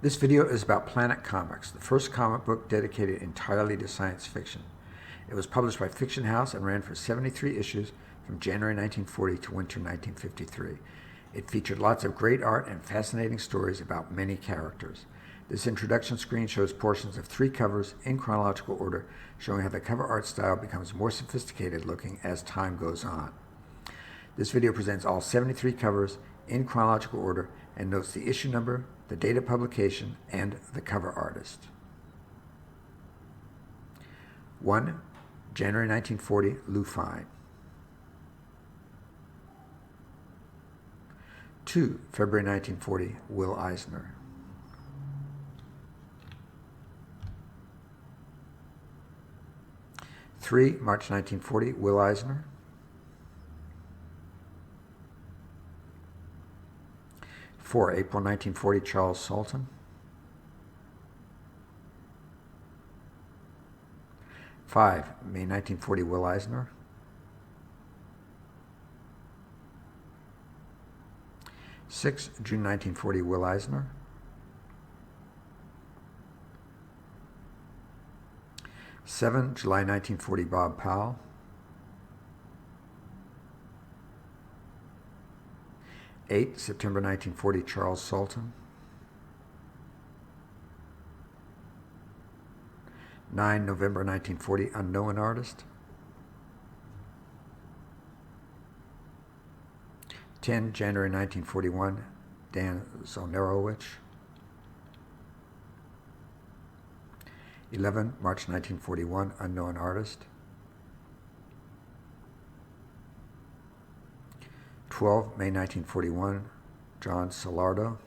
This video is about Planet Comics, the first comic book dedicated entirely to science fiction. It was published by Fiction House and ran for 73 issues from January 1940 to winter 1953. It featured lots of great art and fascinating stories about many characters. This introduction screen shows portions of 3 covers in chronological order, showing how the cover art style becomes more sophisticated looking as time goes on. This video presents all 73 covers in chronological order and notes the issue number, the date of publication, and the cover artist. 1. January 1940, Lou Fine. 2. February 1940, Will Eisner. 3. March 1940, Will Eisner. 4. April 1940, Charles Sultan. 5. May 1940, Will Eisner. 6. June 1940, Will Eisner. 7. July 1940, Bob Powell. 8. September 1940, Charles Sultan. 9. November 1940, Unknown Artist. 10. January 1941, Dan Zonerowicz. 11. March 1941, Unknown Artist. 12. May 1941, John Salardo.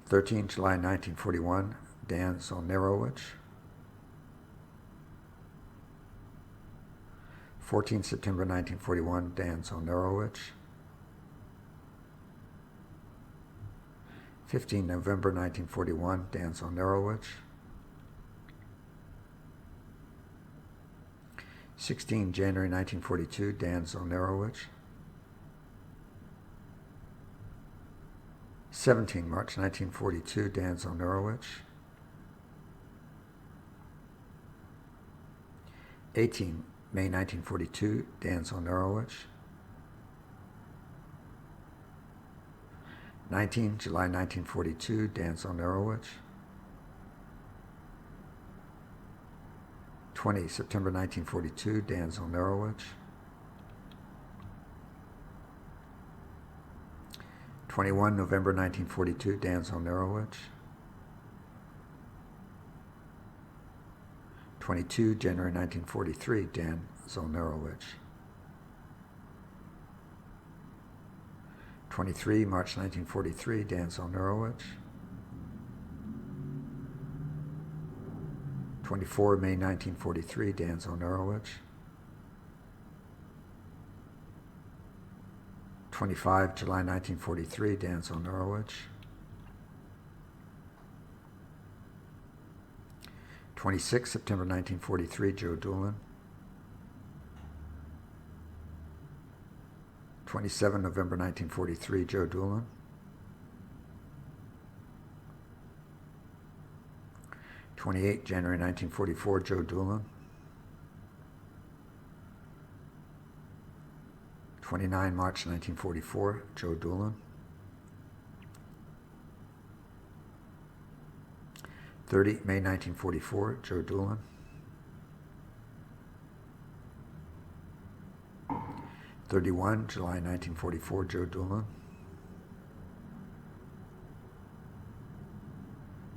13. July 1941, Dan Zonerowicz. 14. September 1941, Dan Zonerowicz. 15. November 1941, Dan Zonerowicz. 16. January 1942, Dan Zonerowicz. 17. March 1942, Dan Zonerowicz. 18. May 1942, Dan Zonerowicz. 19. July 1942, Dan Zonerowicz. 20. September 1942, Dan Zonerowicz. 21. November 1942, Dan Zonerowicz. 22. January 1943, Dan Zonerowicz. 23. March 1943, Dan Zonerowicz. 24. May 1943, Dan Zonerowicz. 25. July 1943, Dan Zonerowicz. 26. September 1943, Joe Doolin. 27. November 1943, Joe Doolin. 28. January 1944, Joe Doolin. 29. March 1944, Joe Doolin. 30. May 1944, Joe Doolin. 31. July 1944, Joe Doolin.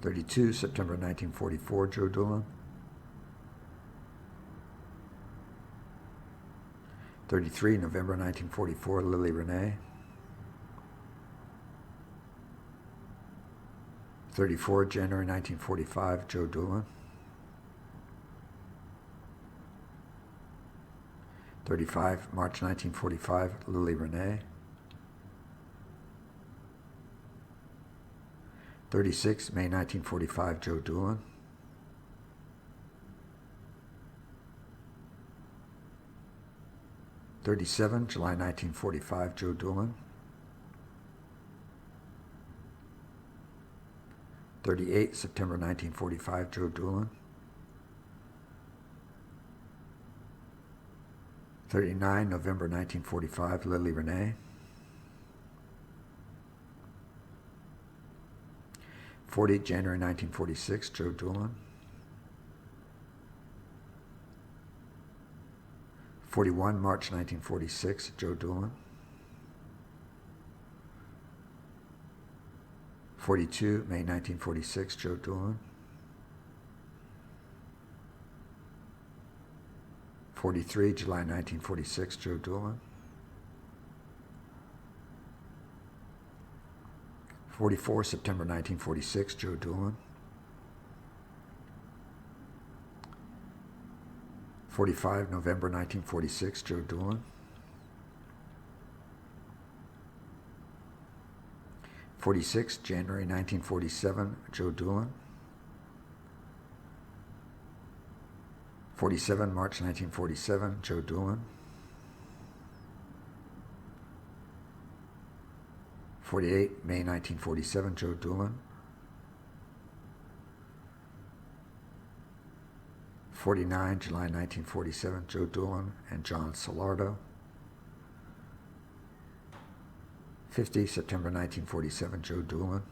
32. September 1944, Joe Doolin. 33. November 1944, Lily Renee. 34. January 1945, Joe Doolin. 35. March 1945, Lily Renee. 36. May 1945, Joe Doolin. 37, July 1945, Joe Doolin. 38, September 1945, Joe Doolin. 39, November 1945, Lily Renee. 40, January 1946, Joe Doolin. 41, March 1946, Joe Doolin. 42, May 1946, Joe Doolin. 43, July 1946, Joe Doolin. 44, September 1946, Joe Doolin. 45, November 1946, Joe Doolin. 46, January 1947, Joe Doolin. 47, March 1947, Joe Doolin. 48, May 1947, Joe Doolin. 49, July 1947, Joe Doolin and John Salardo. 50, September 1947, Joe Doolin.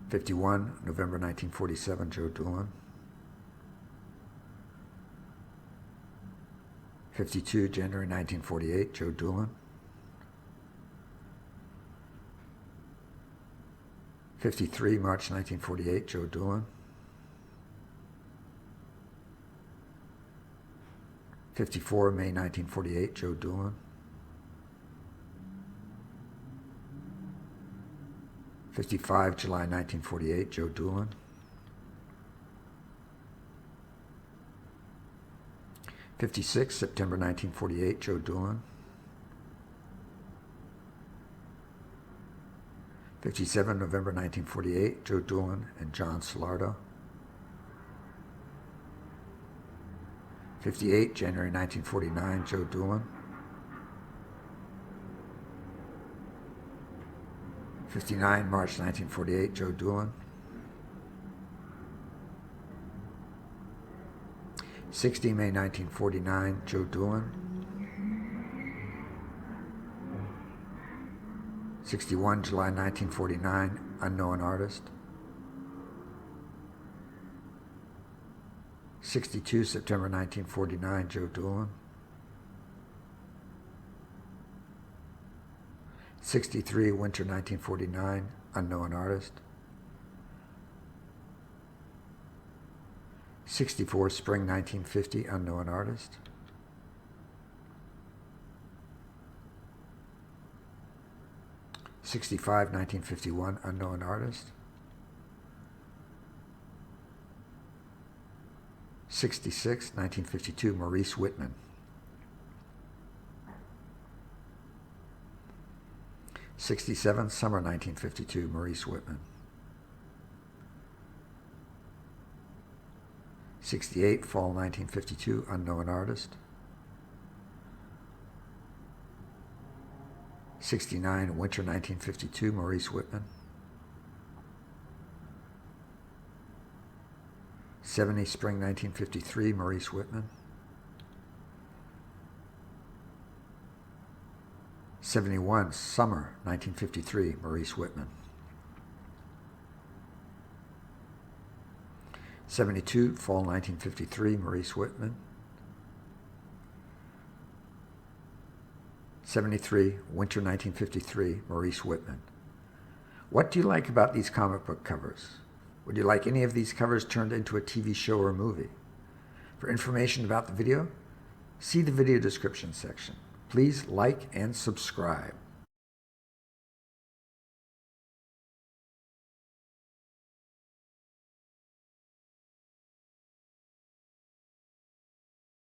51, November 1947, Joe Doolin. 52, January 1948, Joe Doolin. 53, March 1948, Joe Doolin. 54, May 1948, Joe Doolin. 55, July 1948, Joe Doolin. 56, September 1948, Joe Doolin. 57, November 1948, Joe Doolin and John Salardo. 58, January 1949, Joe Doolin. 59, March 1948, Joe Doolin. 60, May 1949, Joe Doolin. 61, July 1949, unknown artist. 62, September 1949, Joe Doolin. 63, winter 1949, unknown artist. 64, spring 1950, unknown artist. 65, 1951, unknown artist. 66, 1952, Maurice Whitman. 67, summer 1952, Maurice Whitman. 68, fall 1952, unknown artist. 69, winter 1952, Maurice Whitman. 70, spring 1953, Maurice Whitman. 71, summer 1953, Maurice Whitman. 72, fall 1953, Maurice Whitman. 73, winter 1953, Maurice Whitman. What do you like about these comic book covers? Would you like any of these covers turned into a TV show or movie? For information about the video, see the video description section. Please like and subscribe.